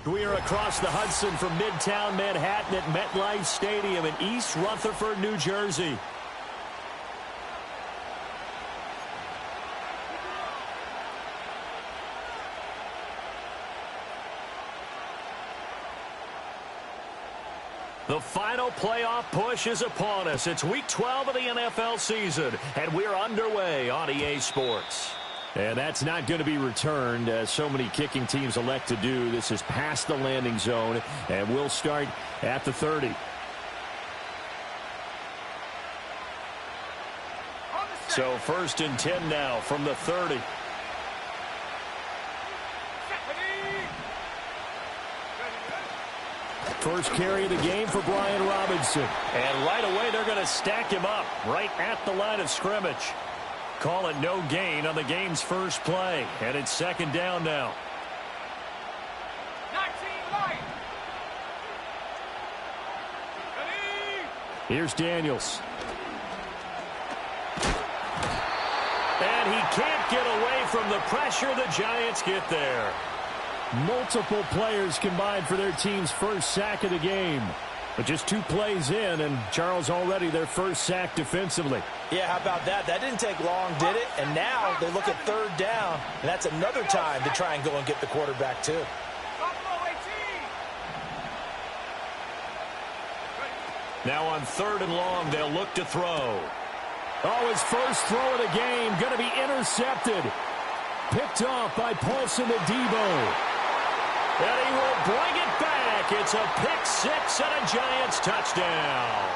We are across the Hudson from Midtown Manhattan at MetLife Stadium in East Rutherford, New Jersey. The final playoff push is upon us. It's Week 12 of the NFL season, and we're underway on EA Sports. And that's not going to be returned, as so many kicking teams elect to do. This is past the landing zone, and we'll start at the 30. So 1st and 10 now from the 30. First carry of the game for Brian Robinson. And right away, they're going to stack him up right at the line of scrimmage. Call it no gain on the game's first play. And it's 2nd down now. 19 right. Here's Daniels. And he can't get away from the pressure. The Giants get there. Multiple players combined for their team's first sack of the game. But just 2 plays in, and Charles already their first sack defensively. Yeah, how about that? That didn't take long, did it? And now they look at 3rd down, and that's another time to try and go and get the quarterback, too. Now on 3rd and long, they'll look to throw. Oh, his first throw of the game going to be intercepted. Picked off by Paulson Adebo. And he will bring it back. It's a pick 6 and a Giants touchdown.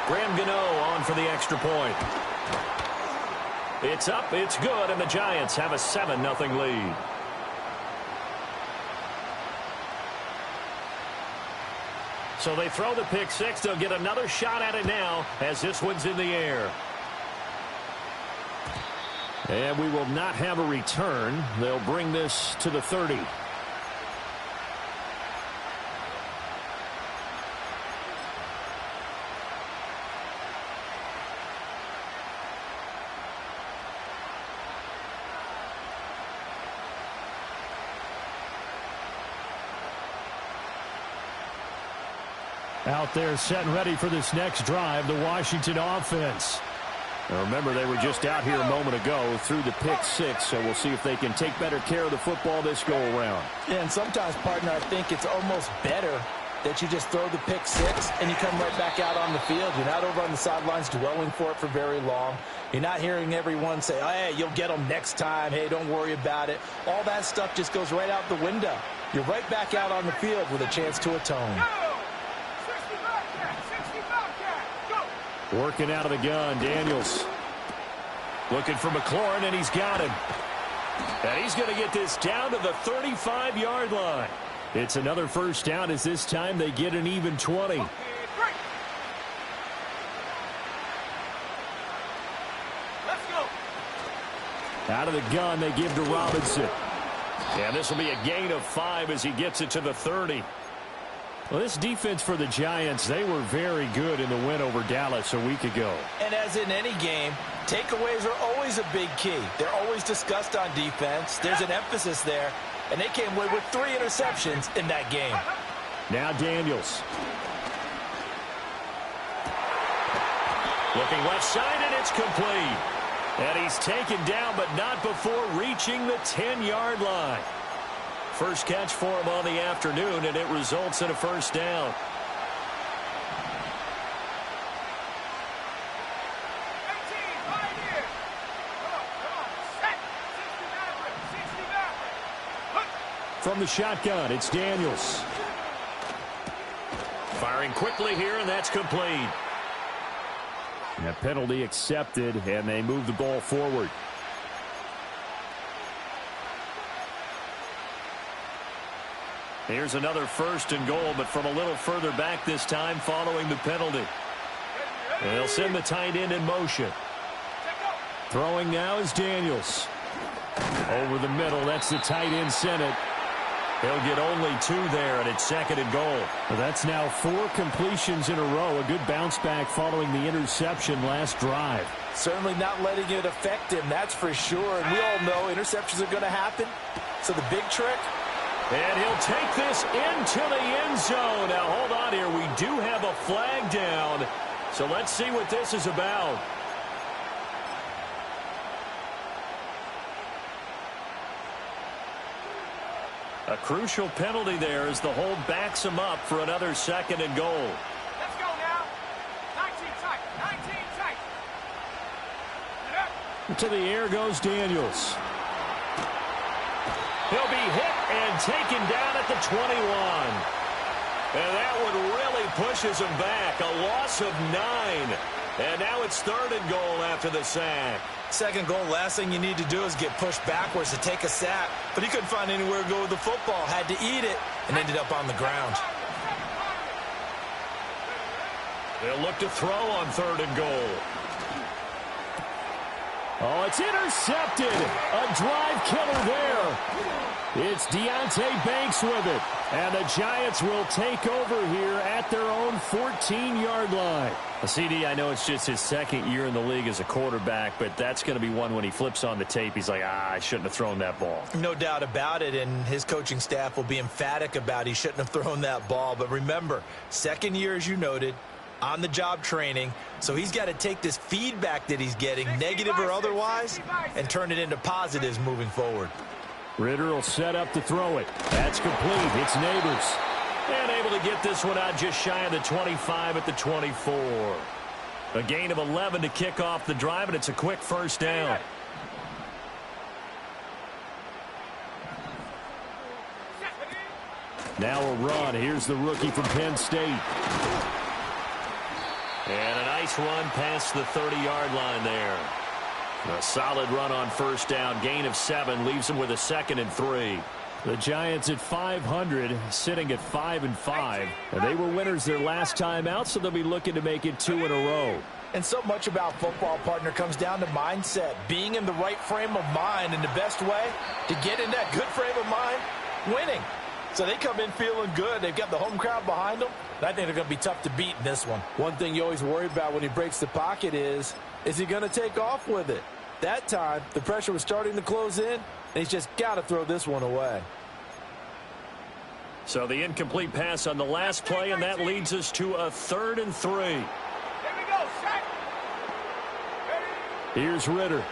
Graham Gano on for the extra point. It's up, it's good, and the Giants have a 7-0 lead. So they throw the pick 6. They'll get another shot at it now as this one's in the air. And we will not have a return. They'll bring this to the 30. Out there set and ready for this next drive, the Washington offense. Now remember, they were just out here a moment ago through the pick 6, so we'll see if they can take better care of the football this go-around. Yeah, and sometimes, partner, I think it's almost better that you just throw the pick 6 and you come right back out on the field. You're not over on the sidelines dwelling for it for very long. You're not hearing everyone say, oh, hey, you'll get them next time. Hey, don't worry about it. All that stuff just goes right out the window. You're right back out on the field with a chance to atone. Working out of the gun, Daniels. Looking for McLaurin, and he's got him. And he's going to get this down to the 35-yard line. It's another first down as this time they get an even 20. Out of the gun, they give to Robinson. And this will be a gain of 5 as he gets it to the 30. Well, this defense for the Giants, they were very good in the win over Dallas a week ago. And as in any game, takeaways are always a big key. They're always discussed on defense. There's an emphasis there. And they came away with 3 interceptions in that game. Now Daniels. Looking left side, and it's complete. And he's taken down, but not before reaching the 10-yard line. First catch for him on the afternoon, and it results in a first down. From the shotgun, it's Daniels. Firing quickly here, and that's complete. And a penalty accepted, and they move the ball forward. Here's another 1st and goal, but from a little further back this time following the penalty. And they'll send the tight end in motion. Throwing now is Daniels. Over the middle, that's the tight end sent it. He'll get only 2 there, and it's 2nd and goal. Well, that's now 4 completions in a row. A good bounce back following the interception last drive. Certainly not letting it affect him, that's for sure. And we all know interceptions are going to happen. So the big trick, And he'll take this into the end zone. Now, hold on here. We do have a flag down. So let's see what this is about. A crucial penalty there as the hold backs him up for another 2nd and goal. Let's go now. 19 tight. 19 tight. To the air goes Daniels. He'll be hit and taken down at the 21. And that one really pushes him back. A loss of 9. And now it's 3rd and goal after the sack. 2nd goal, last thing you need to do is get pushed backwards to take a sack. But he couldn't find anywhere to go with the football. Had to eat it and ended up on the ground. They'll look to throw on 3rd and goal. Oh, it's intercepted. A drive killer there. It's Deonte Banks with it. And the Giants will take over here at their own 14-yard line. CD, I know it's just his 2nd year in the league as a quarterback, but that's going to be one when he flips on the tape. He's like, I shouldn't have thrown that ball. No doubt about it, and his coaching staff will be emphatic about he shouldn't have thrown that ball. But remember, 2nd year, as you noted, on-the-job training, so he's got to take this feedback that he's getting, negative or otherwise, and turn it into positives moving forward. Ritter will set up to throw it. That's complete. It's Neighbors. And able to get this one out just shy of the 25 at the 24. A gain of 11 to kick off the drive, and it's a quick 1st down. Now a run. Here's the rookie from Penn State. And a nice run past the 30-yard line there. A solid run on 1st down. Gain of 7 leaves him with a 2nd and 3. The Giants at 500, sitting at 5-5. And they were winners their last time out, so they'll be looking to make it 2 in a row. And so much about football, partner, comes down to mindset. Being in the right frame of mind, and the best way to get in that good frame of mind, winning. So they come in feeling good. They've got the home crowd behind them. And I think they're going to be tough to beat in this one. One thing you always worry about when he breaks the pocket is he going to take off with it? That time, the pressure was starting to close in, and he's just got to throw this one away. So the incomplete pass on the last play, and that leads us to a 3rd and 3. Here we go, set. Here's Ritter.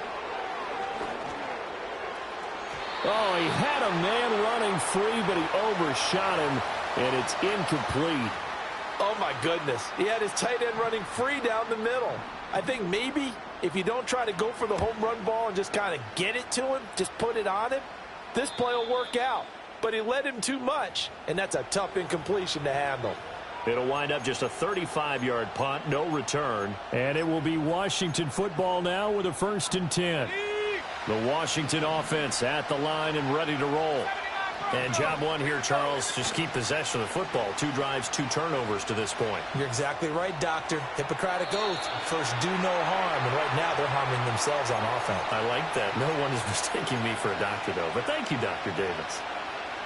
Oh, he had a man running free, but he overshot him, and it's incomplete. Oh, my goodness. He had his tight end running free down the middle. I think maybe if you don't try to go for the home run ball and just kind of get it to him, just put it on him, this play will work out. But he led him too much, and that's a tough incompletion to handle. It'll wind up just a 35-yard punt, no return. And it will be Washington football now with a 1st and 10. The Washington offense at the line and ready to roll. And job one here, Charles, just keep possession of the football. 2 drives, 2 turnovers to this point. You're exactly right, Doctor. Hippocratic oath. First, do no harm. And right now, they're harming themselves on offense. I like that. No one is mistaking me for a doctor, though. But thank you, Dr. Davis.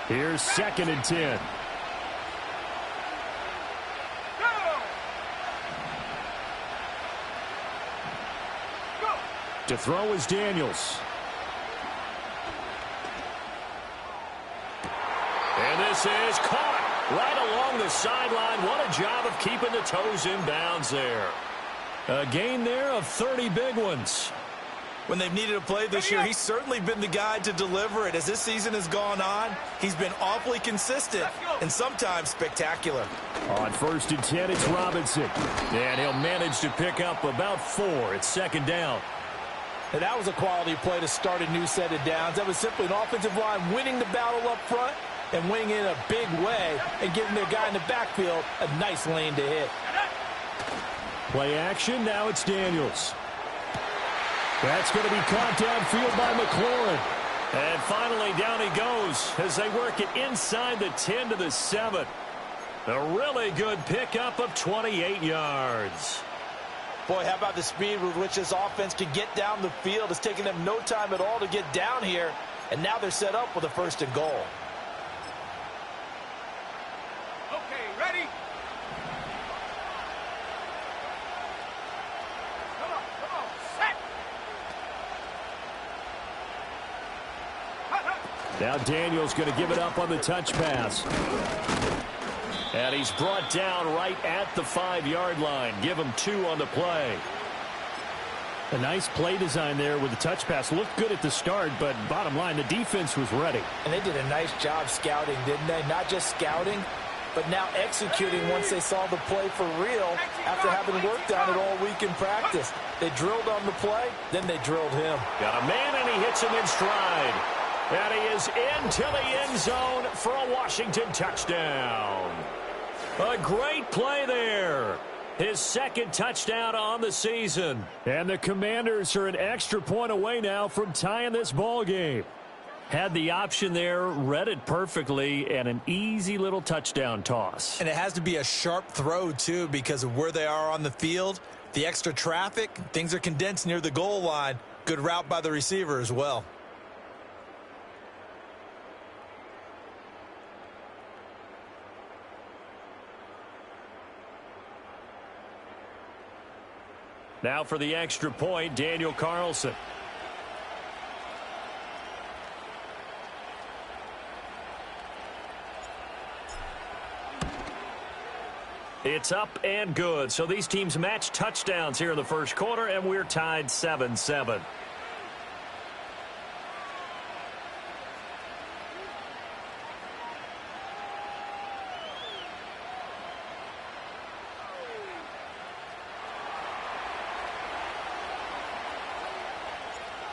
Here's 2nd and 10. To throw is Daniels. And this is caught right along the sideline. What a job of keeping the toes in bounds there. A gain there of 30 big ones. When they've needed a play this year, he's certainly been the guy to deliver it. As this season has gone on, he's been awfully consistent and sometimes spectacular. On 1st and 10, it's Robinson. And he'll manage to pick up about 4. It's 2nd down. And that was a quality play to start a new set of downs. That was simply an offensive line winning the battle up front and winning in a big way and giving their guy in the backfield a nice lane to hit. Play action. Now it's Daniels. That's going to be caught downfield by McLaurin. And finally down he goes as they work it inside the 10 to the 7. A really good pickup of 28 yards. Boy, how about the speed with which this offense can get down the field? It's taken them no time at all to get down here. And now they're set up with a 1st and goal. Okay, ready? Come on, set. Now Daniel's going to give it up on the touch pass. And he's brought down right at the 5-yard line. Give him 2 on the play. A nice play design there with the touch pass. Looked good at the start, but bottom line, the defense was ready. And they did a nice job scouting, didn't they? Not just scouting, but now executing once they saw the play for real after having worked on it all week in practice. They drilled on the play, then they drilled him. Got a man, and he hits him in stride. And he is into the end zone for a Washington touchdown. A great play there. His second touchdown on the season. And the Commanders are an extra point away now from tying this ball game. Had the option there, read it perfectly, and an easy little touchdown toss. And it has to be a sharp throw, too, because of where they are on the field. The extra traffic, things are condensed near the goal line. Good route by the receiver as well. Now for the extra point, Daniel Carlson. It's up and good. So these teams match touchdowns here in the first quarter, and we're tied 7-7.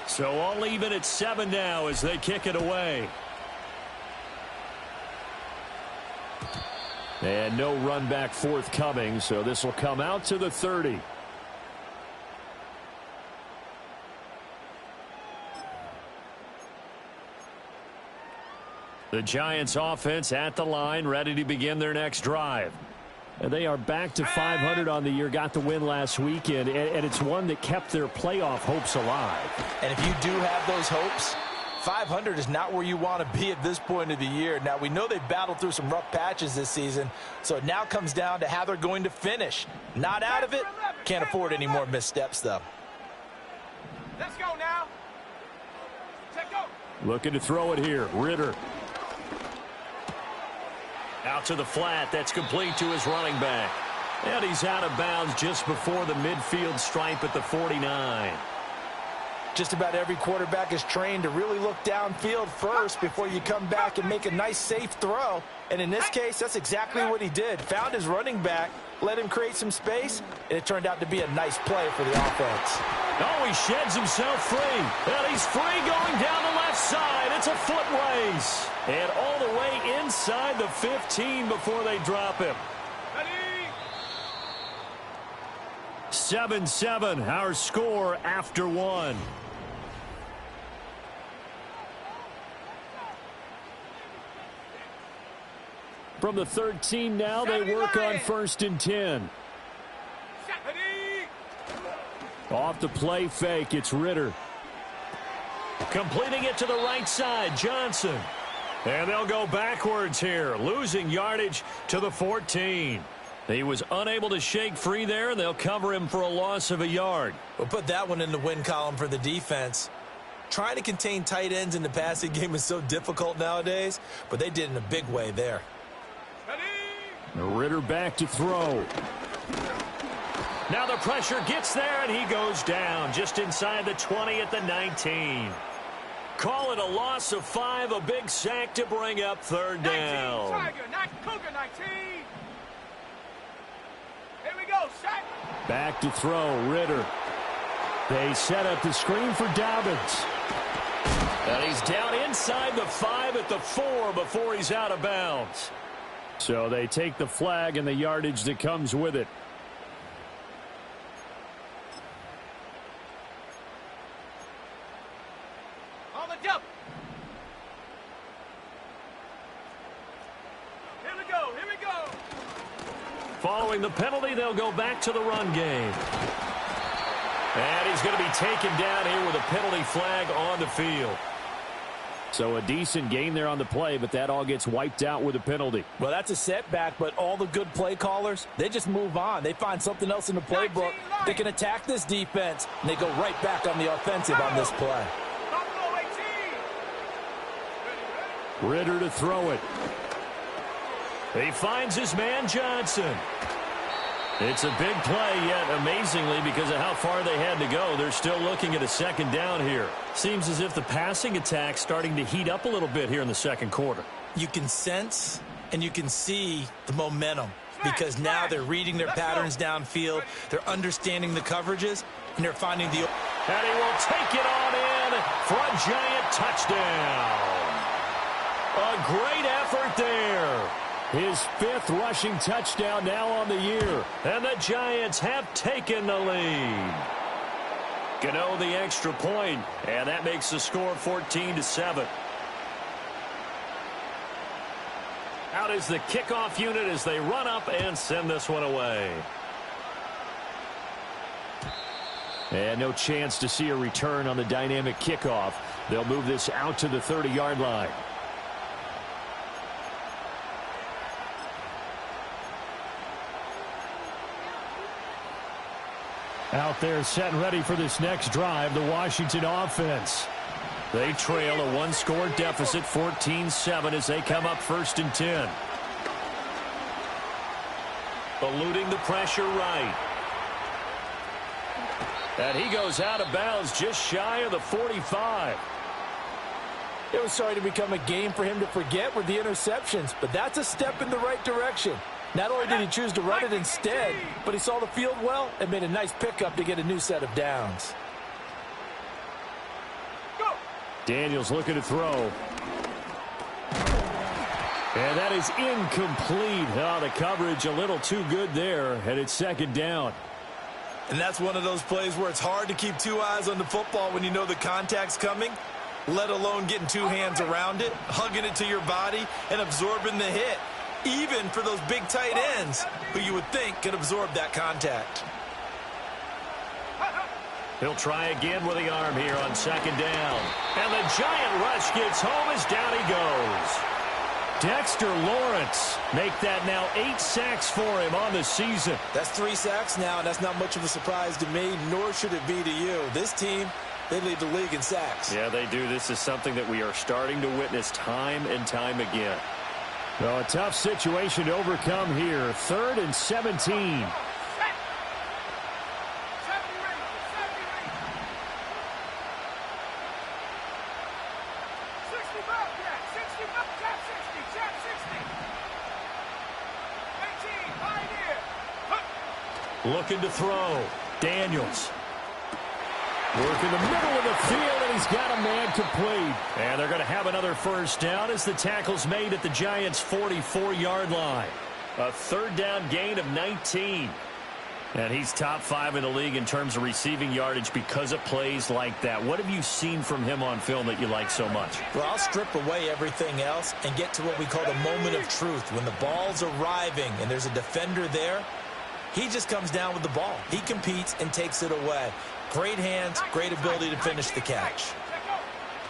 So all even at 7 now as they kick it away. And no run back forthcoming, so this will come out to the 30. The Giants offense at the line, ready to begin their next drive. And they are back to 500 on the year, got the win last weekend, and it's one that kept their playoff hopes alive. And if you do have those hopes, 500 is not where you want to be at this point of the year. Now, we know they battled through some rough patches this season, so it now comes down to how they're going to finish. Not out of it. Can't afford any more missteps, though. Let's go now. Check go. Looking to throw it here. Ritter. Out to the flat. That's complete to his running back. And he's out of bounds just before the midfield stripe at the 49. Just about every quarterback is trained to really look downfield first before you come back and make a nice, safe throw. And in this case, that's exactly what he did. Found his running back, let him create some space, and it turned out to be a nice play for the offense. Oh, he sheds himself free. And he's free going down the left side. It's a foot race. And all the way inside the 15 before they drop him. 7-7, our score after 1. From the 13 now, they work on 1st and 10. Off the play fake, it's Ritter. Completing it to the right side, Johnson. And they'll go backwards here, losing yardage to the 14. He was unable to shake free there, and they'll cover him for a loss of a yard. We'll put that one in the win column for the defense. Trying to contain tight ends in the passing game is so difficult nowadays, but they did in a big way there. Ritter back to throw. Now the pressure gets there, and he goes down just inside the 20 at the 19. Call it a loss of 5, a big sack to bring up 3rd down. 19, Tiger, not Cougar 19. Here we go, sack. Back to throw, Ritter. They set up the screen for Dobbins. And he's down inside the 5 at the 4 before he's out of bounds. So they take the flag and the yardage that comes with it. On the jump. Here we go, here we go. Following the penalty, they'll go back to the run game. And he's going to be taken down here with a penalty flag on the field. So a decent gain there on the play, but that all gets wiped out with a penalty. Well, that's a setback, but all the good play callers, they just move on. They find something else in the playbook. They can attack this defense, and they go right back on the offensive on this play. Buffalo 18. Ready, Ritter to throw it. He finds his man Johnson. It's a big play, yet amazingly, because of how far they had to go, they're still looking at a second down here. Seems as if the passing attack's starting to heat up a little bit here in the second quarter. You can sense and you can see the momentum because now they're reading their patterns downfield, they're understanding the coverages, and they're finding the... And he will take it on in for a giant touchdown. A great effort there. His 5th rushing touchdown now on the year. And the Giants have taken the lead. Gano the extra point, and that makes the score 14-7. Out is the kickoff unit as they run up and send this one away. And no chance to see a return on the dynamic kickoff. They'll move this out to the 30-yard line. Out there set and ready for this next drive, the Washington offense. They trail a one-score deficit, 14-7, as they come up 1st and 10. Eluding the pressure right. And he goes out of bounds just shy of the 45. It was starting to become a game for him to forget with the interceptions, but that's a step in the right direction. Not only did he choose to run it instead, but he saw the field well and made a nice pickup to get a new set of downs. Daniels looking to throw. And that is incomplete. Oh, the coverage a little too good there, and it's 2nd down. And that's one of those plays where it's hard to keep 2 eyes on the football when you know the contact's coming, let alone getting 2 hands around it, hugging it to your body, and absorbing the hit. Even for those big tight ends who you would think could absorb that contact. He'll try again with the arm here on 2nd down. And the giant rush gets home as down he goes. Dexter Lawrence make that now 8 sacks for him on the season. That's 3 sacks now, and that's not much of a surprise to me, nor should it be to you. This team, they lead the league in sacks. Yeah, they do. This is something that we are starting to witness time and time again. Well, a tough situation to overcome here. 3rd and 17. Looking to throw. Daniels. Work in the middle of the field, and he's got a man complete. And they're going to have another 1st down as the tackle's made at the Giants' 44-yard line. A 3rd down gain of 19. And he's top 5 in the league in terms of receiving yardage because of plays like that. What have you seen from him on film that you like so much? Well, I'll strip away everything else and get to what we call the moment of truth. When the ball's arriving and there's a defender there, he just comes down with the ball. He competes and takes it away. Great hands, great ability to finish the catch.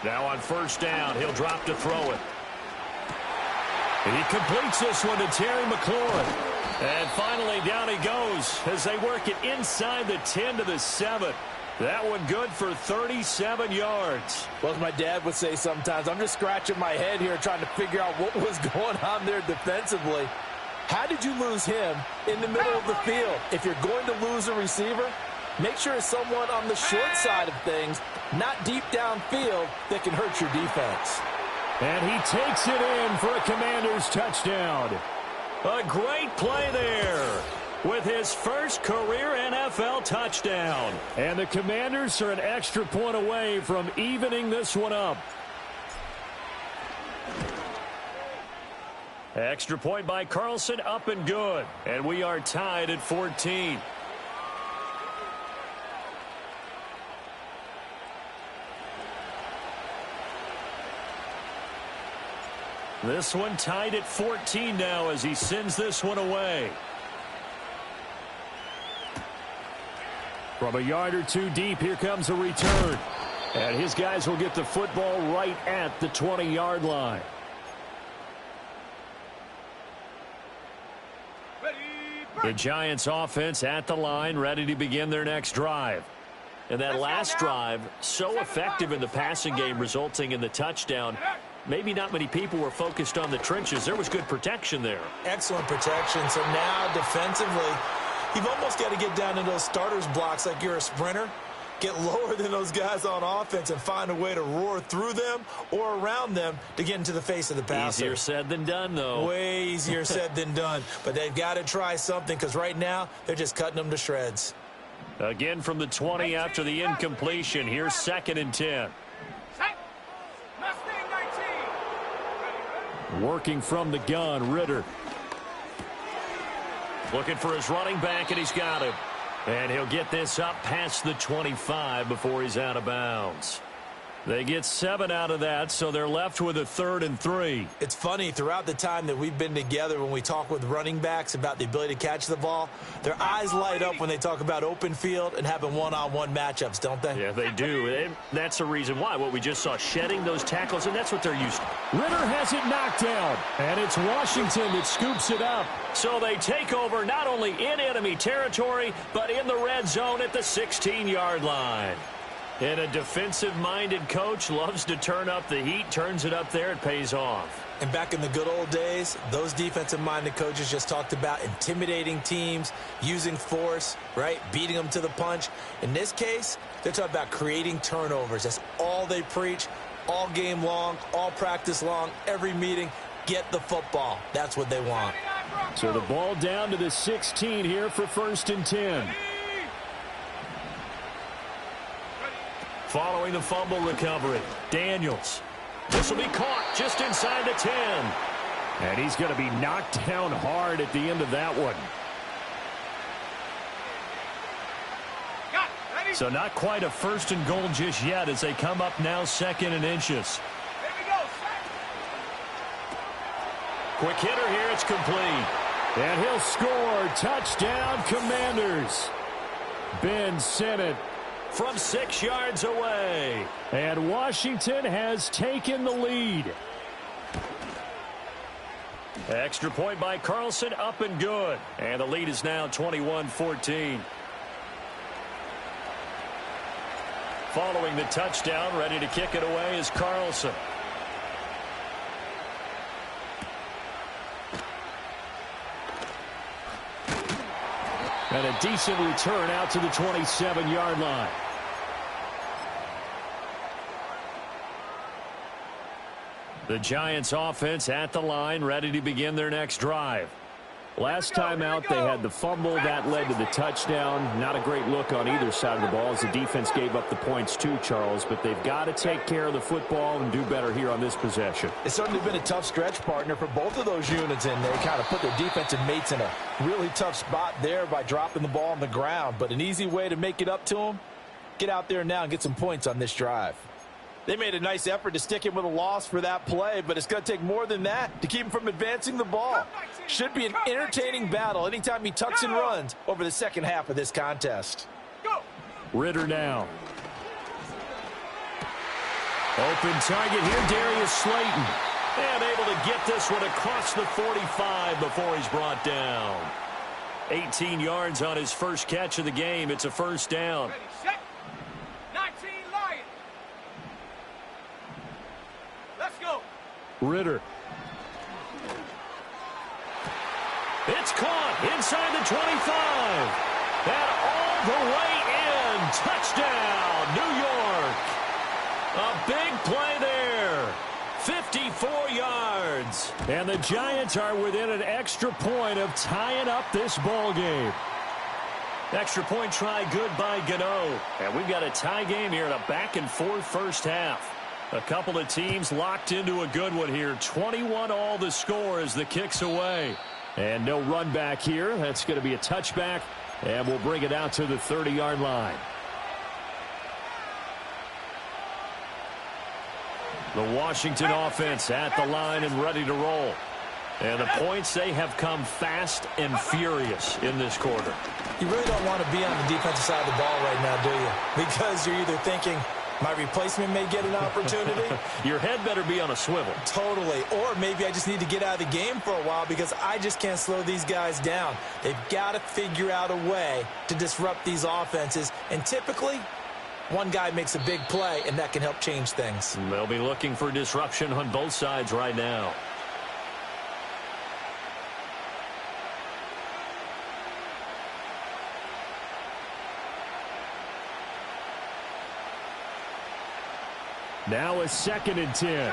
Now on 1st down, he'll drop to throw it. He completes this one to Terry McLaurin. And finally down he goes as they work it inside the 10 to the 7. That one good for 37 yards. Well, as my dad would say sometimes, I'm just scratching my head here trying to figure out what was going on there defensively. How did you lose him in the middle of the field? If you're going to lose a receiver, make sure it's someone on the short side of things, not deep downfield, that can hurt your defense. And he takes it in for a Commanders touchdown. A great play there with his first career NFL touchdown. And the Commanders are an extra point away from evening this one up. Extra point by Carlson, up and good. And we are tied at 14. This one tied at 14 now as he sends this one away. From a yard or two deep, here comes a return. And his guys will get the football right at the 20-yard line. The Giants offense at the line, ready to begin their next drive. And that last drive, so effective in the passing game, resulting in the touchdown. maybe not many people were focused on the trenches. There was good protection there. Excellent protection. So now defensively, you've almost got to get down into those starters blocks like you're a sprinter. Get lower than those guys on offense and find a way to roar through them or around them to get into the face of the passer. Easier said than done, though. Way easier said than done. But they've got to try something because right now they're just cutting them to shreds. Again from the 20 after the incompletion. Here's 2nd and 10. Working from the gun, Ritter. Looking for his running back, and he's got him. And he'll get this up past the 25 before he's out of bounds. They get 7 out of that, so they're left with a 3rd and 3. It's funny, throughout the time that we've been together when we talk with running backs about the ability to catch the ball, their eyes light up when they talk about open field and having one-on-one matchups, don't they? Yeah, they do. And that's the reason why. What we just saw, shedding those tackles, and that's what they're used to. Ritter has it knocked down, and it's Washington that scoops it up. So they take over not only in enemy territory, but in the red zone at the 16-yard line. And a defensive-minded coach loves to turn up the heat, turns it up there, it pays off. And back in the good old days, those defensive-minded coaches just talked about intimidating teams, using force, right, beating them to the punch. In this case, they're talking about creating turnovers. That's all they preach, all game long, all practice long, every meeting. Get the football. That's what they want. So the ball down to the 16 here for 1st and 10. Following the fumble recovery, Daniels. This will be caught just inside the 10. And he's going to be knocked down hard at the end of that one. So not quite a 1st and goal just yet as they come up now 2nd and inches. Quick hitter here, it's complete. And he'll score. Touchdown, Commanders. Ben Sinnott from 6 yards away. And Washington has taken the lead. Extra point by Carlson, up and good. And the lead is now 21-14. Following the touchdown, ready to kick it away is Carlson. And a decent return out to the 27-yard line. The Giants offense at the line, ready to begin their next drive. Last time out, they had the fumble. That led to the touchdown. Not a great look on either side of the ball as the defense gave up the points too, Charles. But they've got to take care of the football and do better here on this possession. It's certainly been a tough stretch, partner, for both of those units, and they kind of put their defensive mates in a really tough spot there by dropping the ball on the ground. But an easy way to make it up to them, get out there now and get some points on this drive. They made a nice effort to stick him with a loss for that play, but it's going to take more than that to keep him from advancing the ball. Should be an entertaining battle anytime he tucks and runs over the second half of this contest. Ritter now. Open target here, Darius Slayton. And able to get this one across the 45 before he's brought down. 18 yards on his first catch of the game. It's a first down. Ritter. It's caught inside the 25. And all the way in. Touchdown, New York. A big play there. 54 yards. And the Giants are within an extra point of tying up this ball game. Extra point try good by Gano. And we've got a tie game here in a back-and-forth first half. A couple of teams locked into a good one here. 21 all the score as the kick's away. And no run back here. That's going to be a touchback. And we'll bring it out to the 30-yard line. The Washington offense at the line and ready to roll. And the points, they have come fast and furious in this quarter. You really don't want to be on the defensive side of the ball right now, do you? Because you're either thinking, my replacement may get an opportunity. Your head better be on a swivel. Totally. Or maybe I just need to get out of the game for a while because I just can't slow these guys down. They've got to figure out a way to disrupt these offenses. And typically, one guy makes a big play, and that can help change things. They'll be looking for disruption on both sides right now. Now a 2nd and 10.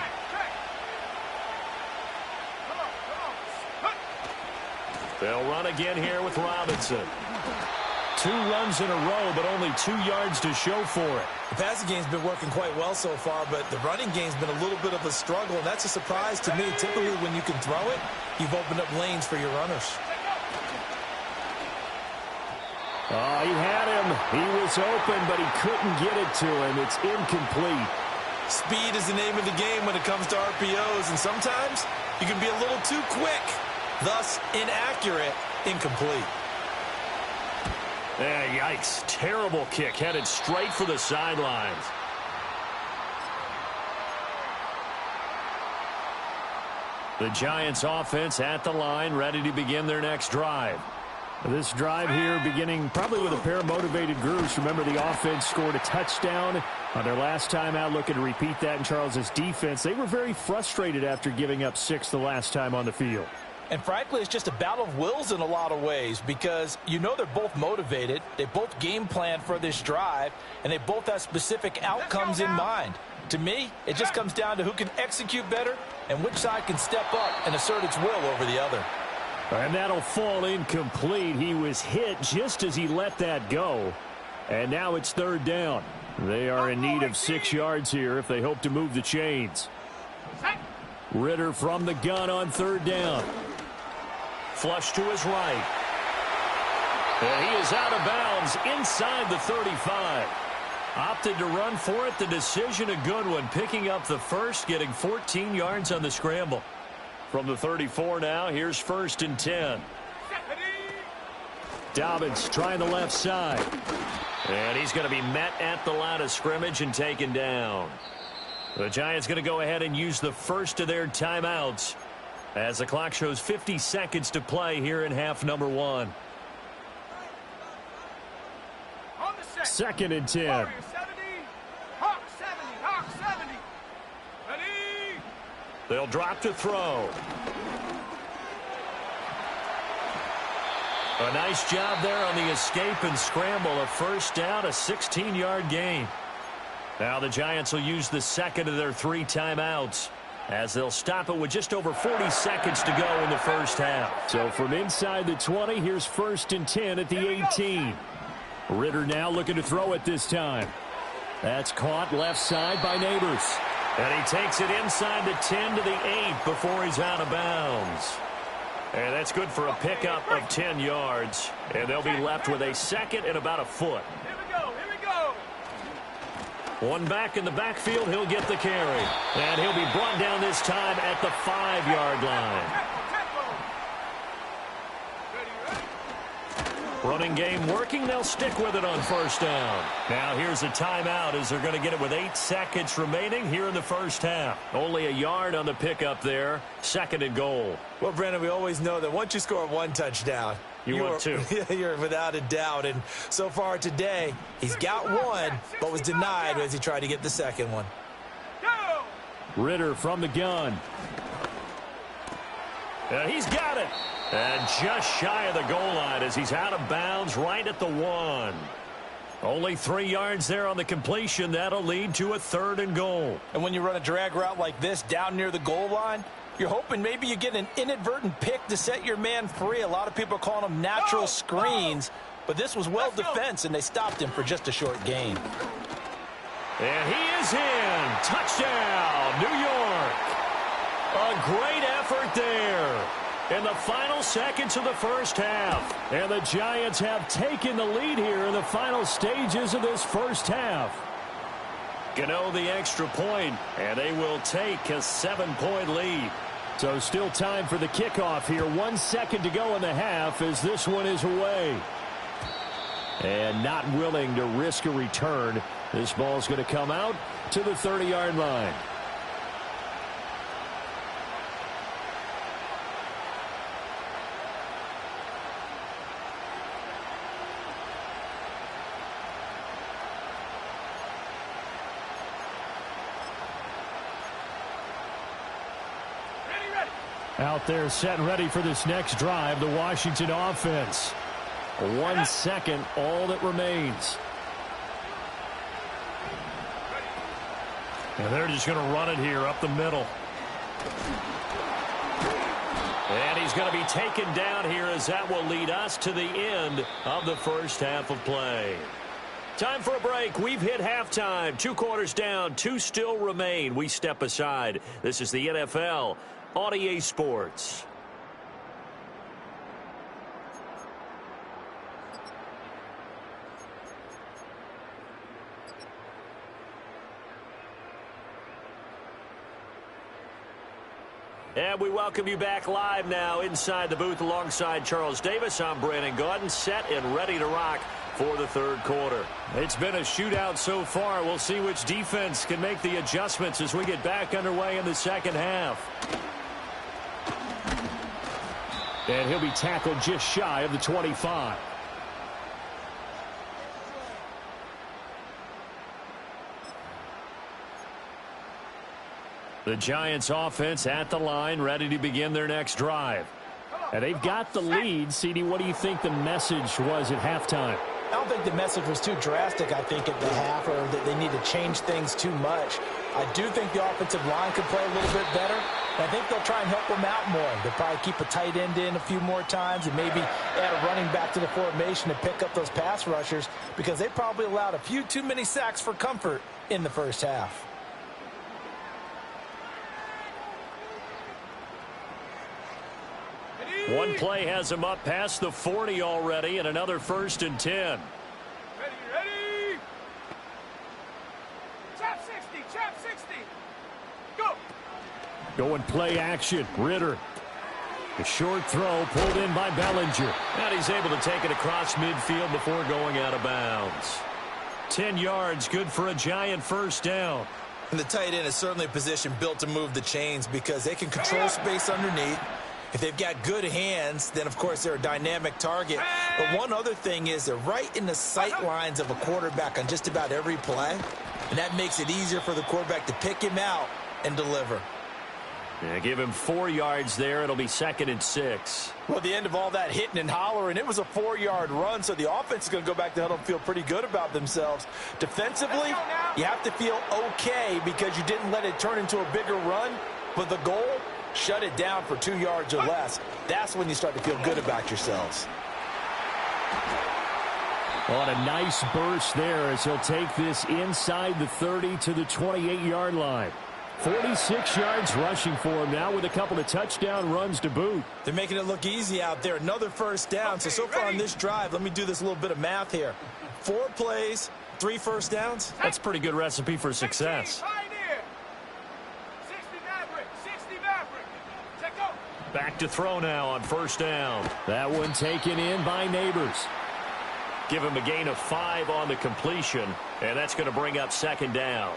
They'll run again here with Robinson. 2 runs in a row, but only 2 yards to show for it. The passing game's been working quite well so far, but the running game's been a little bit of a struggle, and that's a surprise to me. Typically, when you can throw it, you've opened up lanes for your runners. Oh, he had him. He was open, but he couldn't get it to him. It's incomplete. Speed is the name of the game when it comes to RPOs, and sometimes you can be a little too quick, thus inaccurate, incomplete. Yikes. Terrible kick headed straight for the sidelines. The Giants offense at the line, ready to begin their next drive. This drive here beginning probably with a pair of motivated groups. Remember, the offense scored a touchdown on their last time out. Looking to repeat that in Charles's defense. They were very frustrated after giving up 6 the last time on the field. And frankly, it's just a battle of wills in a lot of ways because you know they're both motivated. They both game plan for this drive, and they both have specific outcomes in mind. To me, it just comes down to who can execute better and which side can step up and assert its will over the other. And that'll fall incomplete. He was hit just as he let that go. And now it's 3rd down. They are in need of 6 yards here if they hope to move the chains. Ritter from the gun on 3rd down. Flush to his right. And he is out of bounds inside the 35. Opted to run for it. The decision a good one. Picking up the first, getting 14 yards on the scramble. From the 34 now, here's 1st and 10. Dobbins trying the left side. And he's going to be met at the line of scrimmage and taken down. The Giants going to go ahead and use the first of their timeouts as the clock shows 50 seconds to play here in half number 1. 2nd and 10. They'll drop to throw. A nice job there on the escape and scramble. A 1st down, a 16-yard gain. Now the Giants will use the 2nd of their 3 timeouts as they'll stop it with just over 40 seconds to go in the 1st half. So from inside the 20, here's 1st and 10 at the 18. Ritter now looking to throw it this time. That's caught left side by Neighbors. And he takes it inside the 10 to the 8 before he's out of bounds. And that's good for a pickup of 10 yards. And they'll be left with a 2nd and about a foot. Here we go. One back in the backfield, he'll get the carry. And he'll be brought down this time at the 5-yard line. Running game working. They'll stick with it on 1st down. Now here's a timeout as they're going to get it with 8 seconds remaining here in the 1st half. Only a yard on the pickup there. 2nd and goal. Well, Brandon, we always know that once you score 1 touchdown, you want 2. You're without a doubt. And so far today, he's got 1, but was denied as he tried to get the 2nd one. Ritter from the gun. He's got it. And just shy of the goal line as he's out of bounds right at the 1. Only 3 yards there on the completion. That'll lead to a 3rd and goal. And when you run a drag route like this down near the goal line, you're hoping maybe you get an inadvertent pick to set your man free. A lot of people are calling them natural screens, but this was well defense, and they stopped him for just a short gain. And he is in. Touchdown, New York. A great effort there in the final seconds of the 1st half. And the Giants have taken the lead here in the final stages of this 1st half. Gano the extra point, and they will take a 7-point lead. So still time for the kickoff here. 1 second to go in the half as this one is away. And not willing to risk a return. This ball's going to come out to the 30-yard line. Out there set and ready for this next drive, the Washington offense. 1 second, all that remains. And they're just going to run it here up the middle. And he's going to be taken down here as that will lead us to the end of the first half of play. Time for a break. We've hit halftime. 2 quarters down, 2 still remain. We step aside. This is the NFL on EA Sports. And we welcome you back live now inside the booth alongside Charles Davis. I'm Brandon Gaudin, set and ready to rock for the third quarter. It's been a shootout so far. We'll see which defense can make the adjustments as we get back underway in the second half. And he'll be tackled just shy of the 25. The Giants offense at the line, ready to begin their next drive. And they've got the lead. CD, what do you think the message was at halftime? I don't think the message was too drastic, I think, at the half, or that they need to change things too much. I do think the offensive line could play a little bit better. I think they'll try and help them out more. They'll probably keep a tight end in a few more times and maybe add a running back to the formation to pick up those pass rushers, because they probably allowed a few too many sacks for comfort in the first half. One play has him up past the 40 already, and another 1st and 10. Ready, ready. Chop 60, chop 60. Go. Going play action. Ritter. A short throw pulled in by Bellinger. And he's able to take it across midfield before going out of bounds. 10 yards, good for a Giant first down. And the tight end is certainly a position built to move the chains because they can control space underneath. If they've got good hands, then, of course, they're a dynamic target. But one other thing is they're right in the sight lines of a quarterback on just about every play. And that makes it easier for the quarterback to pick him out and deliver. Yeah, give him 4 yards there. It'll be 2nd and 6. Well, at the end of all that hitting and hollering, it was a 4-yard run, so the offense is going to go back to huddle and feel pretty good about themselves. Defensively, you have to feel okay because you didn't let it turn into a bigger run. But the goal, shut it down for 2 yards or less. That's when you start to feel good about yourselves. On a nice burst there as he'll take this inside the 30 to the 28-yard line. 46 yards rushing for him now with a couple of touchdown runs to boot. They're making it look easy out there. Another first down. So far on this drive, let me do this little bit of math here. 4 plays, 3 first downs. That's a pretty good recipe for success. Back to throw now on first down. That one taken in by Neighbors. Give him a gain of 5 on the completion, and that's going to bring up 2nd down.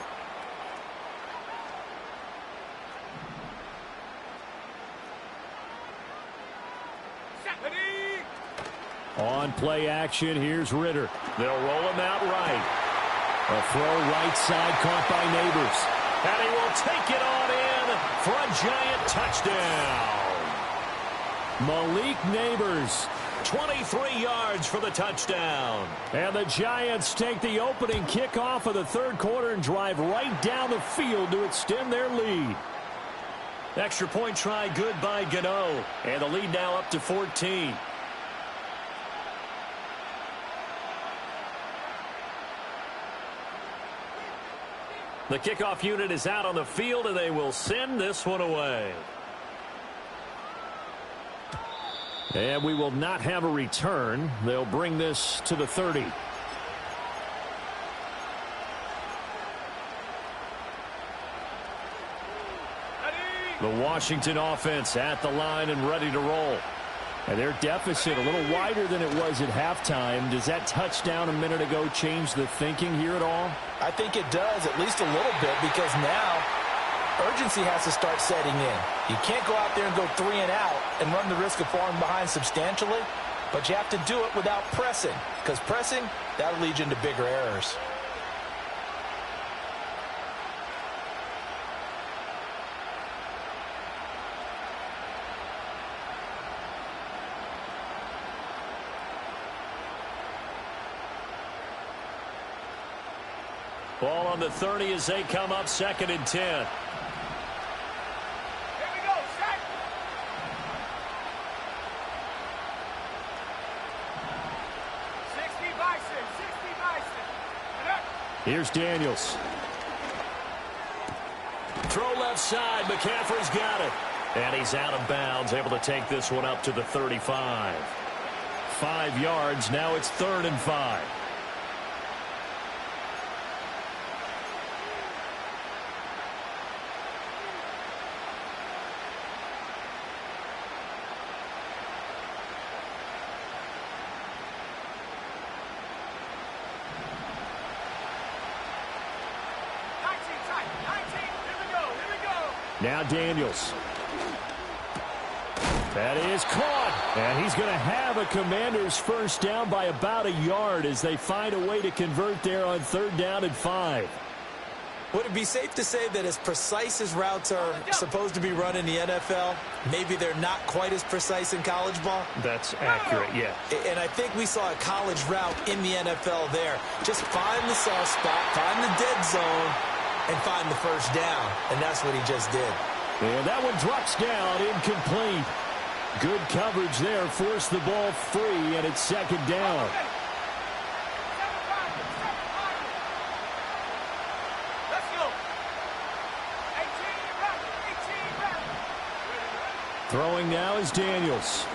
On play action, here's Ritter. They'll roll him out right. A throw right side caught by Neighbors. And he will take it on in for a Giant touchdown. Malik Neighbors. 23 yards for the touchdown. And the Giants take the opening kickoff of the third quarter and drive right down the field to extend their lead. Extra point try good by Gano. And the lead now up to 14. The kickoff unit is out on the field, and they will send this one away. And we will not have a return. They'll bring this to the 30. The Washington offense at the line and ready to roll. And their deficit a little wider than it was at halftime. Does that touchdown a minute ago change the thinking here at all? I think it does, at least a little bit, because now urgency has to start setting in. You can't go out there and go 3 and out and run the risk of falling behind substantially, but you have to do it without pressing, because pressing, that'll lead you into bigger errors. Ball on the 30 as they come up 2nd and 10. Here we go, set. Here's Daniels. Throw left side. McCaffrey's got it. And he's out of bounds, able to take this one up to the 35. 5 yards. Now it's 3rd and 5. Now Daniels. That is caught. And he's going to have a Commanders first down by about a yard as they find a way to convert there on 3rd down and 5. Would it be safe to say that as precise as routes are supposed to be run in the NFL, maybe they're not quite as precise in college ball? That's accurate, yeah. And I think we saw a college route in the NFL there. Just find the soft spot, find the dead zone, and find the first down. And that's what he just did. And that one drops down, incomplete. Good coverage there, forced the ball free, and it's 2nd down. Throwing now is Daniels.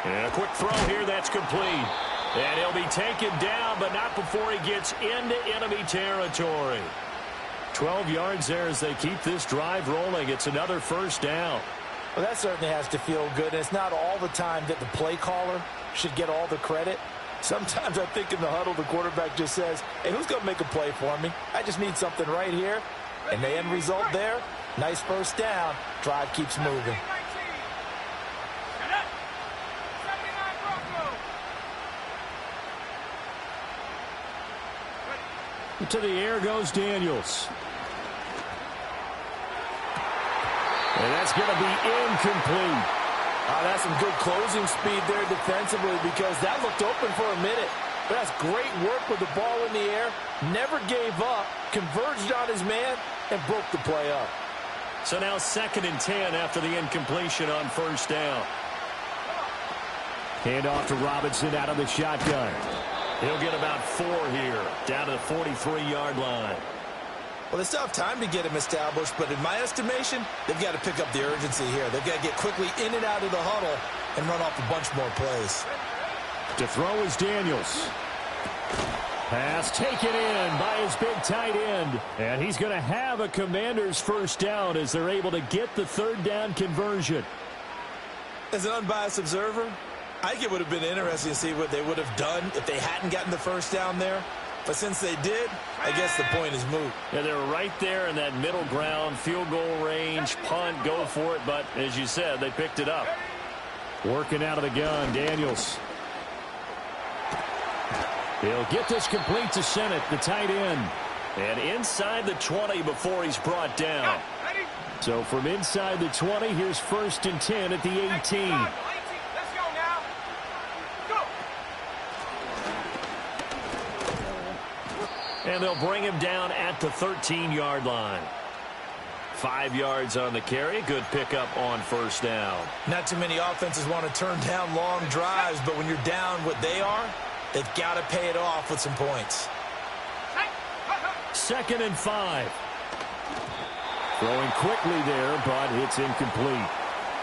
And a quick throw here, that's complete. And he'll be taken down, but not before he gets into enemy territory. 12 yards there as they keep this drive rolling. It's another first down. Well, that certainly has to feel good. And it's not all the time that the play caller should get all the credit. Sometimes I think in the huddle, the quarterback just says, hey, who's going to make a play for me? I just need something right here. And the end result there, nice first down. Drive keeps moving. To the air goes Daniels. And that's going to be incomplete. That's some good closing speed there defensively because that looked open for a minute. But that's great work with the ball in the air. Never gave up, converged on his man, and broke the play up. So now 2nd and 10 after the incompletion on first down. Hand off to Robinson out of the shotgun. He'll get about 4 here, down to the 43-yard line. Well, they still have time to get him established, but in my estimation, they've got to pick up the urgency here. They've got to get quickly in and out of the huddle and run off a bunch more plays. To throw is Daniels. Pass taken in by his big tight end. And he's going to have a Commanders first down as they're able to get the 3rd down conversion. As an unbiased observer, I think it would have been interesting to see what they would have done if they hadn't gotten the first down there. But since they did, I guess the point is moot. Yeah, they're right there in that middle ground, field goal range, punt, go for it. But as you said, they picked it up. Working out of the gun, Daniels. He'll get this complete to Sennett, the tight end. And inside the 20 before he's brought down. So from inside the 20, here's 1st and 10 at the 18. And they'll bring him down at the 13-yard line. 5 yards on the carry. Good pickup on first down. Not too many offenses want to turn down long drives, but when you're down what they are, they've got to pay it off with some points. 2nd and 5. Throwing quickly there, but it's incomplete.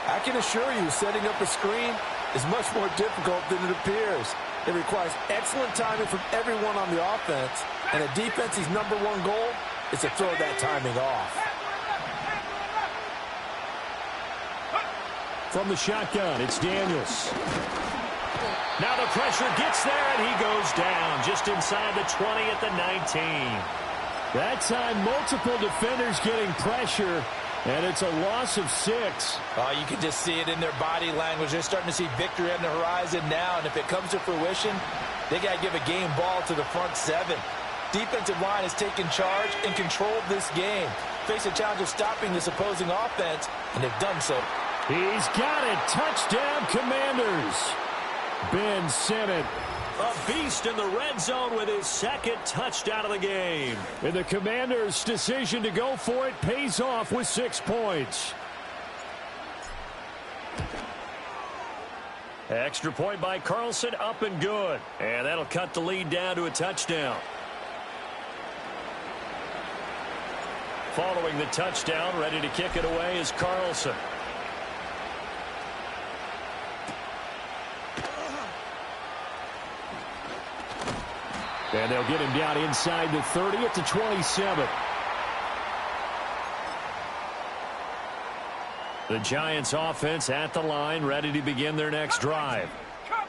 I can assure you, setting up a screen is much more difficult than it appears. It requires excellent timing from everyone on the offense, and a defense's #1 goal is to throw that timing off. From the shotgun, it's Daniels. Now the pressure gets there, and he goes down just inside the 20 at the 19. That time, multiple defenders getting pressure, and it's a loss of 6. Oh, you can just see it in their body language. They're starting to see victory on the horizon now, and if it comes to fruition, they got to give a game ball to the front 7. Defensive line has taken charge and controlled this game. Face a challenge of stopping this opposing offense, and they've done so. He's got it. Touchdown, Commanders. Ben Sennett A beast in the red zone with his second touchdown of the game. And the Commanders' decision to go for it pays off with 6 points. Extra point by Carlson, up and good. And that'll cut the lead down to a touchdown. Following the touchdown, ready to kick it away is Carlson. And they'll get him down inside the 30 at the 27. The Giants offense at the line, ready to begin their next drive.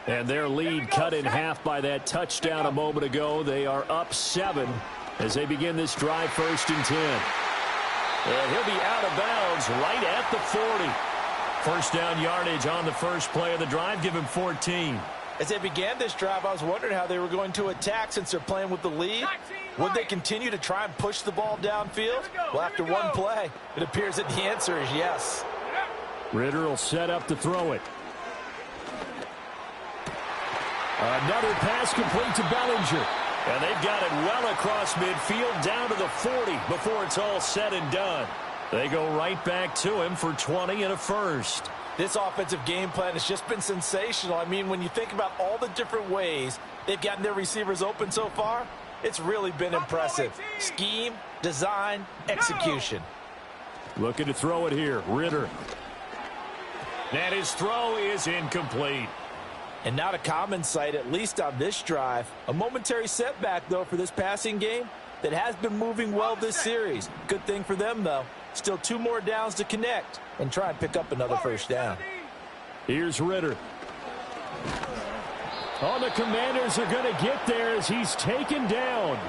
And their lead cut in half by that touchdown a moment ago. They are up 7 as they begin this drive, 1st and 10. And he'll be out of bounds right at the 40. First down yardage on the first play of the drive. Give him 14. As they began this drive, I was wondering how they were going to attack since they're playing with the lead. Would they continue to try and push the ball downfield? Well, after one play, it appears that the answer is yes. Ritter will set up to throw it. Another pass complete to Bellinger. And they've got it well across midfield down to the 40 before it's all said and done. They go right back to him for 20 and a first. This offensive game plan has just been sensational. I mean, when you think about all the different ways they've gotten their receivers open so far, it's really been impressive. Scheme, design, execution. Looking to throw it here, Ritter. And his throw is incomplete. And not a common sight, at least on this drive. A momentary setback, though, for this passing game that has been moving well this series. Good thing for them, though. Still 2 more downs to connect and try and pick up another first down. Here's Ritter. Oh, the Commanders are going to get there as he's taken down.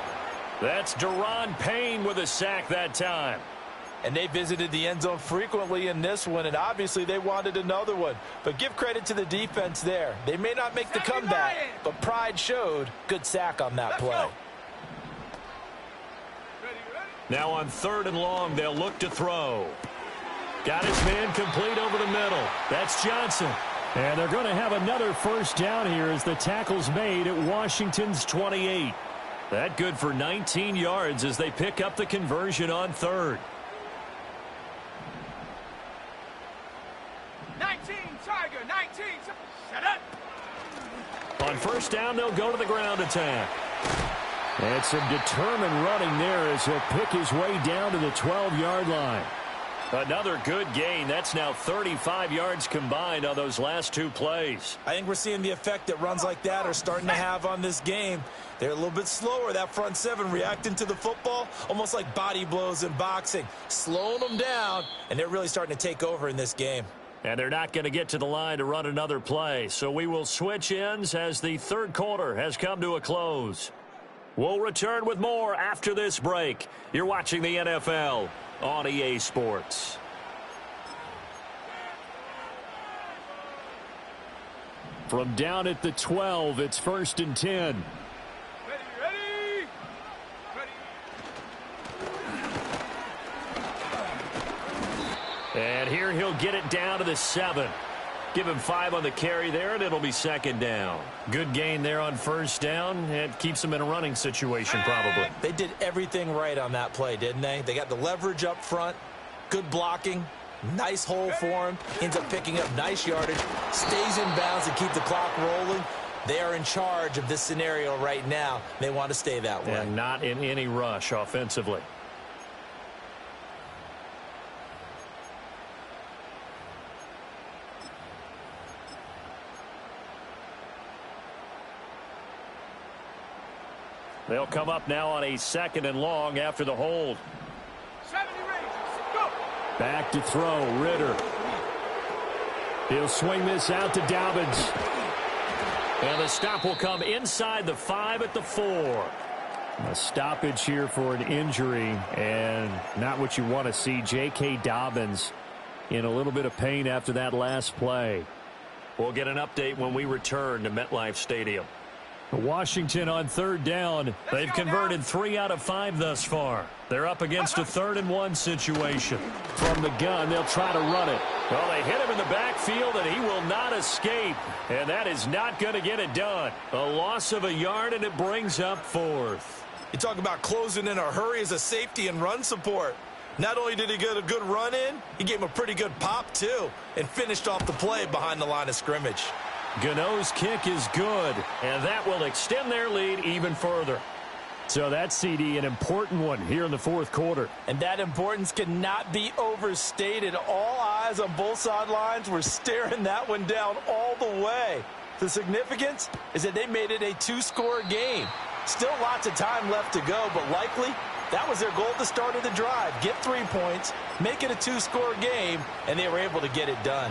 That's Daron Payne with a sack that time. And they visited the end zone frequently in this one, and obviously they wanted another one. But give credit to the defense there. They may not make the comeback, but pride showed. Good sack on that play. Now on 3rd and long, they'll look to throw. Got his man complete over the middle. That's Johnson. And they're going to have another first down here as the tackle's made at Washington's 28. That good for 19 yards as they pick up the conversion on 3rd. 19, Tiger, 19. Shut up. On first down, they'll go to the ground attack. And some determined running there as he'll pick his way down to the 12-yard line. Another good gain. That's now 35 yards combined on those last 2 plays. I think we're seeing the effect that runs like that are starting to have on this game. They're a little bit slower, that front 7, reacting to the football, almost like body blows in boxing, slowing them down, and they're really starting to take over in this game. And they're not going to get to the line to run another play, so we will switch ends as the 3rd quarter has come to a close. We'll return with more after this break. You're watching the NFL on EA Sports. From down at the 12, it's 1st and 10. Ready. And here he'll get it down to the 7. Give him 5 on the carry there, and it'll be 2nd down. Good gain there on first down. It keeps them in a running situation, probably. They did everything right on that play, didn't they? They got the leverage up front, good blocking, nice hole for him, ends up picking up nice yardage, stays in bounds and keep the clock rolling. They are in charge of this scenario right now. They want to stay that way. And not in any rush offensively. They'll come up now on a 2nd and long after the hold. 70 Rangers, go. Back to throw, Ritter. He'll swing this out to Dobbins. And the stop will come inside the 5 at the 4. A stoppage here for an injury, and not what you want to see. J.K. Dobbins in a little bit of pain after that last play. We'll get an update when we return to MetLife Stadium. Washington on third down. They've converted 3 out of 5 thus far. They're up against a 3rd-and-1 situation. From the gun, they'll try to run it. Well, they hit him in the backfield, and he will not escape. And that is not going to get it done. A loss of a yard, and it brings up 4th. You talk about closing in a hurry as a safety and run support. Not only did he get a good run in, he gave him a pretty good pop, too, and finished off the play behind the line of scrimmage. Gano's kick is good, and that will extend their lead even further. So that's, CD, an important one here in the 4th quarter. And that importance cannot be overstated. All eyes on both sidelines were staring that one down all the way. The significance is that they made it a 2-score game. Still lots of time left to go, but likely that was their goal at the start of the drive. Get 3 points, make it a 2-score game, and they were able to get it done.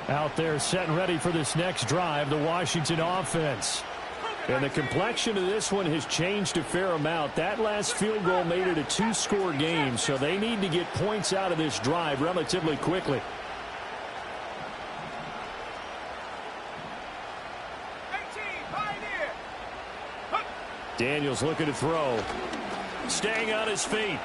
Out there set and ready for this next drive, the Washington offense. And the complexion of this one has changed a fair amount. That last field goal made it a 2-score game, so they need to get points out of this drive relatively quickly. Daniels looking to throw. Staying on his feet.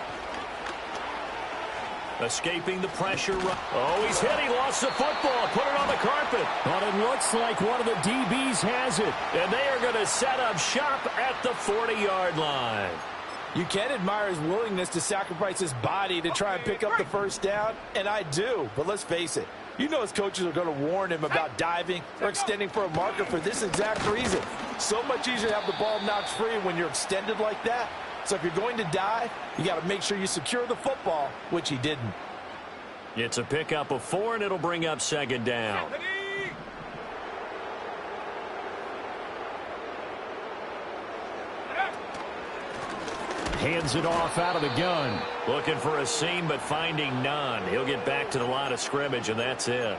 Escaping the pressure. Oh, he's hit. He lost the football. Put it on the carpet. But it looks like one of the DBs has it. And they are going to set up shop at the 40-yard line. You can admire his willingness to sacrifice his body to try and pick up the first down, and I do. But let's face it. You know his coaches are going to warn him about diving or extending for a marker for this exact reason. So much easier to have the ball knocked free when you're extended like that. So if you're going to dive, you got to make sure you secure the football, which he didn't. It's a pickup of 4, and it'll bring up 2nd down. Hands it off out of the gun. Looking for a seam, but finding none. He'll get back to the line of scrimmage, and that's it.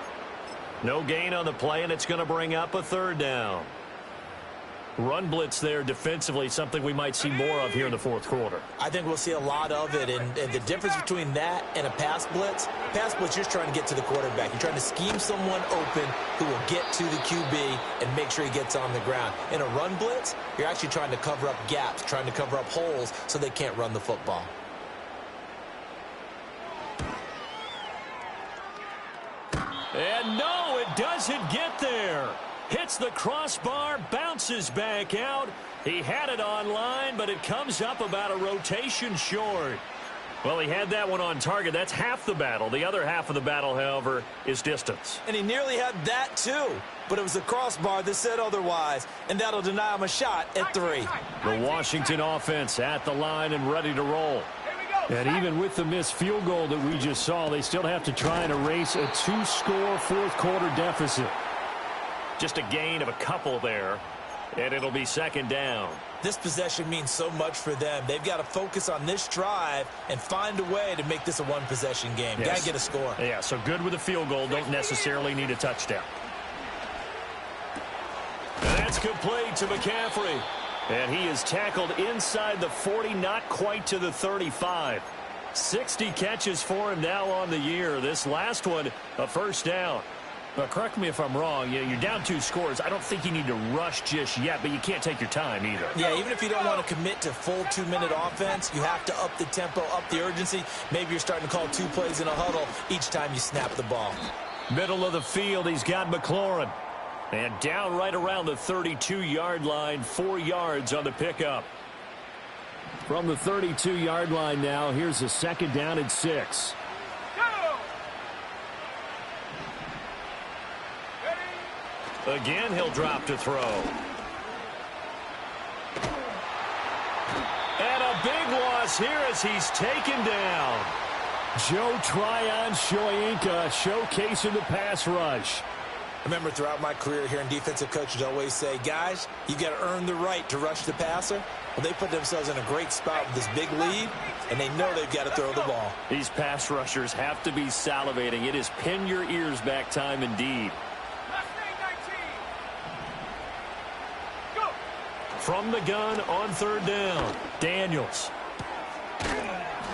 No gain on the play, and it's going to bring up a 3rd down. Run blitz there defensively, something we might see more of here in the 4th quarter. I think we'll see a lot of it, and the difference between that and a pass blitz, you're trying to get to the quarterback. You're trying to scheme someone open who will get to the QB and make sure he gets on the ground. In a run blitz, you're actually trying to cover up gaps, trying to cover up holes so they can't run the football. And no, it doesn't get there. Hits the crossbar, bounces back out. He had it on line, but it comes up about a rotation short. Well, he had that one on target. That's half the battle. The other half of the battle, however, is distance. And he nearly had that, too. But it was the crossbar that said otherwise, and that'll deny him a shot at 3. The Washington offense at the line and ready to roll. And even with the missed field goal that we just saw, they still have to try and erase a 2-score 4th quarter deficit. Just a gain of a couple there, and it'll be 2nd down. This possession means so much for them. They've got to focus on this drive and find a way to make this a 1-possession game. Yes. Got to get a score. Yeah, so good with a field goal. Don't necessarily need a touchdown. And that's complete to McCaffrey. And he is tackled inside the 40, not quite to the 35. 60 catches for him now on the year. This last one, a 1st down. But correct me if I'm wrong. You're down 2 scores. I don't think you need to rush just yet, but you can't take your time either. Yeah, even if you don't want to commit to full 2-minute offense, you have to up the tempo, up the urgency. Maybe you're starting to call 2 plays in a huddle each time you snap the ball. Middle of the field, he's got McLaurin. And down right around the 32-yard line, 4 yards on the pickup. From the 32-yard line now, here's a 2nd down and 6. Again, he'll drop to throw. And a big loss here as he's taken down. Joe Tryon-Shoyinka showcasing the pass rush. I remember throughout my career hearing defensive coaches always say, guys, you got to earn the right to rush the passer. Well, they put themselves in a great spot with this big lead, and they know they've got to throw the ball. These pass rushers have to be salivating. It is pin your ears back time indeed. From the gun on 3rd down, Daniels.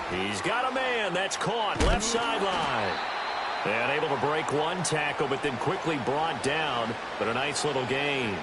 He's got a man. That's caught. Left sideline. And able to break one tackle, but then quickly brought down. But a nice little gain.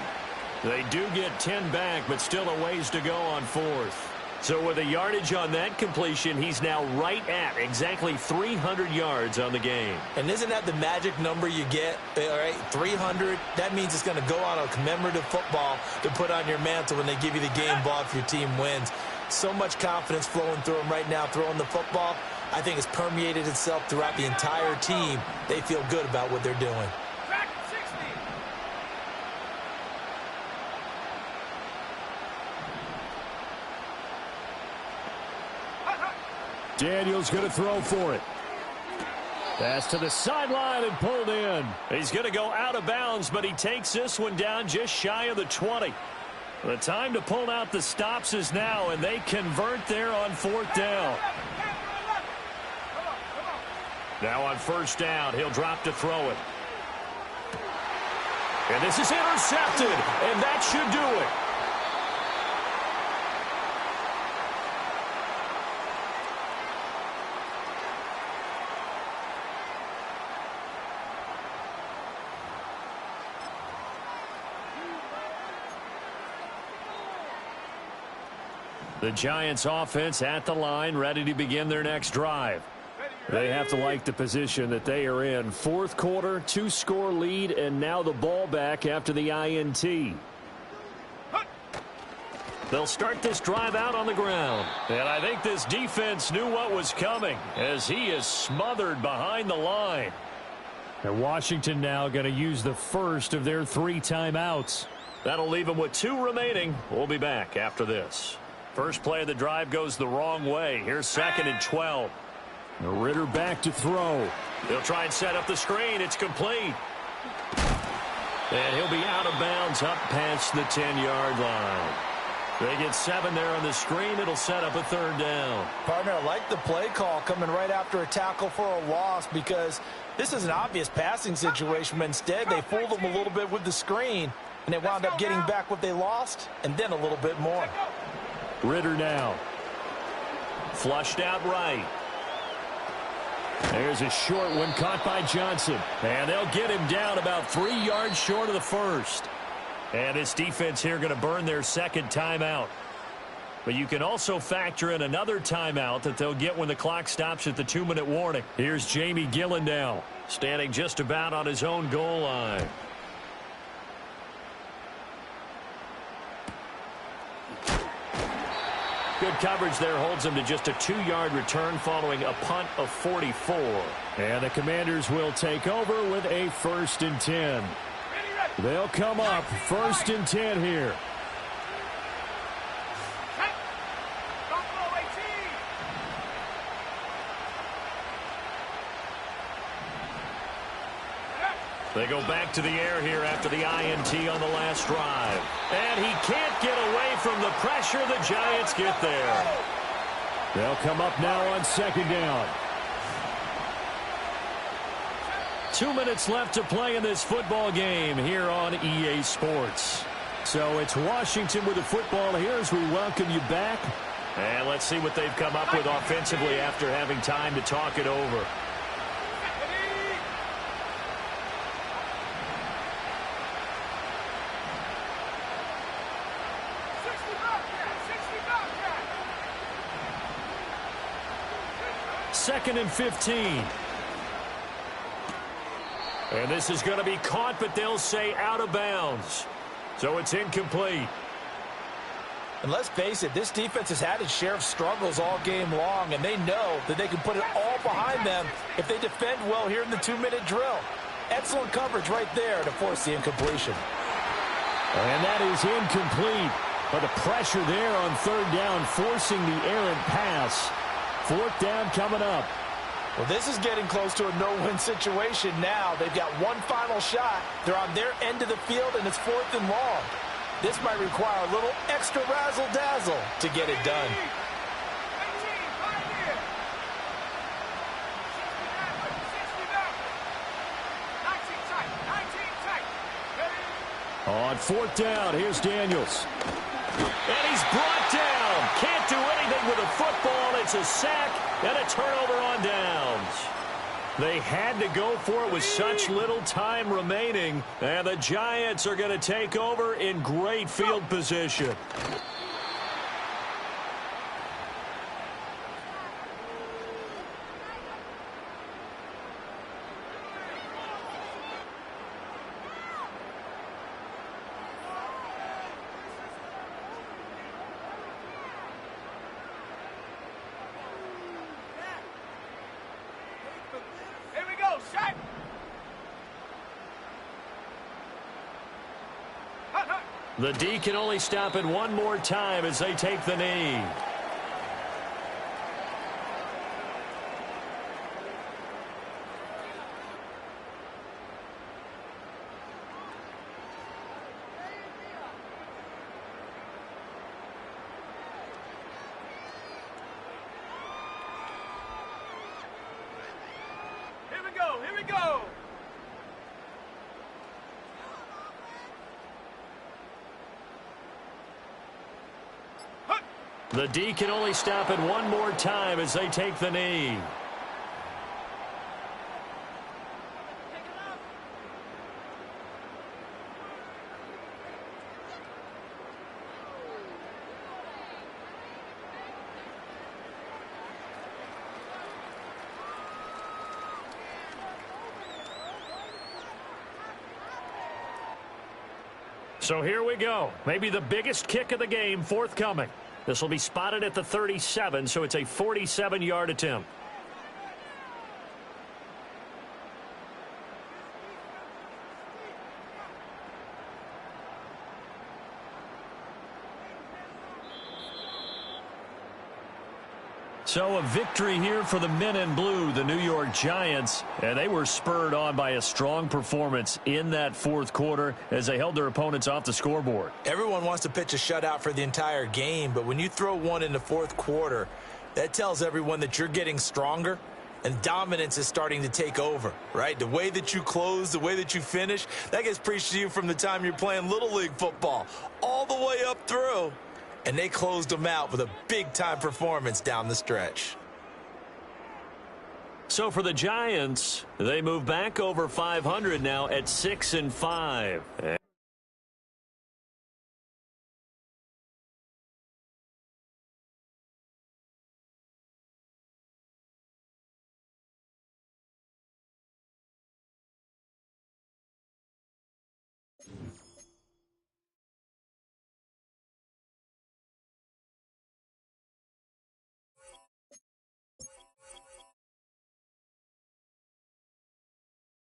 They do get 10 back, but still a ways to go on fourth. So with a yardage on that completion, he's now right at exactly 300 yards on the game. And isn't that the magic number you get? All right, 300. That means it's going to go on a commemorative football to put on your mantle when they give you the game ball if your team wins. So much confidence flowing through him right now throwing the football. I think it's permeated itself throughout the entire team. They feel good about what they're doing. Daniels going to throw for it. Pass to the sideline and pulled in. He's going to go out of bounds, but he takes this one down just shy of the 20. The time to pull out the stops is now, and they convert there on fourth down. Now on first down, he'll drop to throw it. And this is intercepted, and that should do it. The Giants offense at the line, ready to begin their next drive. They have to like the position that they are in. Fourth quarter, 2-score lead, and now the ball back after the INT. They'll start this drive out on the ground. And I think this defense knew what was coming as he is smothered behind the line. And Washington now going to use the first of their 3 timeouts. That'll leave them with 2 remaining. We'll be back after this. First play of the drive goes the wrong way. Here's 2nd and 12. Ritter back to throw. They'll try and set up the screen. It's complete. And he'll be out of bounds up past the 10-yard line. They get 7 there on the screen. It'll set up a 3rd down. Partner, I like the play call coming right after a tackle for a loss because this is an obvious passing situation, but instead they fooled them a little bit with the screen, and they wound up getting back what they lost and then a little bit more. Ritter now. Flushed out right. There's a short one caught by Johnson. And they'll get him down about 3 yards short of the first. And this defense here going to burn their 2nd timeout. But you can also factor in another timeout that they'll get when the clock stops at the 2-minute warning. Here's Jamie Gillen now, standing just about on his own goal line. Good coverage there holds him to just a 2-yard return following a punt of 44. And the Commanders will take over with a 1st and 10. They'll come up 1st and 10 here. They go back to the air here after the INT on the last drive. And he can't get away from the pressure. The Giants get there. They'll come up now on 2nd down. 2 minutes left to play in this football game here on EA Sports. So it's Washington with the football here as we welcome you back. And let's see what they've come up with offensively after having time to talk it over. Second and 15. And this is going to be caught, but they'll say out of bounds. So it's incomplete. And let's face it, this defense has had its share of struggles all game long, and they know that they can put it all behind them if they defend well here in the 2-minute drill. Excellent coverage right there to force the incompletion. And that is incomplete. But the pressure there on 3rd down, forcing the errant pass. 4th down coming up. Well, this is getting close to a no-win situation now. They've got one final shot. They're on their end of the field, and it's 4th and long. This might require a little extra razzle-dazzle to get it done. On 4th down, here's Daniels. And he's brought down. Can't do anything with a football. It's a sack and a turnover on downs. They had to go for it with such little time remaining, and the Giants are going to take over in great field position. The D can only stop it one more time as they take the knee. Here we go, here we go. The D can only stop it one more time as they take the knee. So here we go. Maybe the biggest kick of the game forthcoming. This will be spotted at the 37, so it's a 47-yard attempt. So a victory here for the men in blue, the New York Giants, and they were spurred on by a strong performance in that fourth quarter as they held their opponents off the scoreboard. Everyone wants to pitch a shutout for the entire game, but when you throw one in the fourth quarter, that tells everyone that you're getting stronger and dominance is starting to take over, right? The way that you close, the way that you finish, that gets preached to you from the time you're playing Little League football all the way up through. And they closed them out with a big-time performance down the stretch. So for the Giants, they move back over 500 now at 6-5.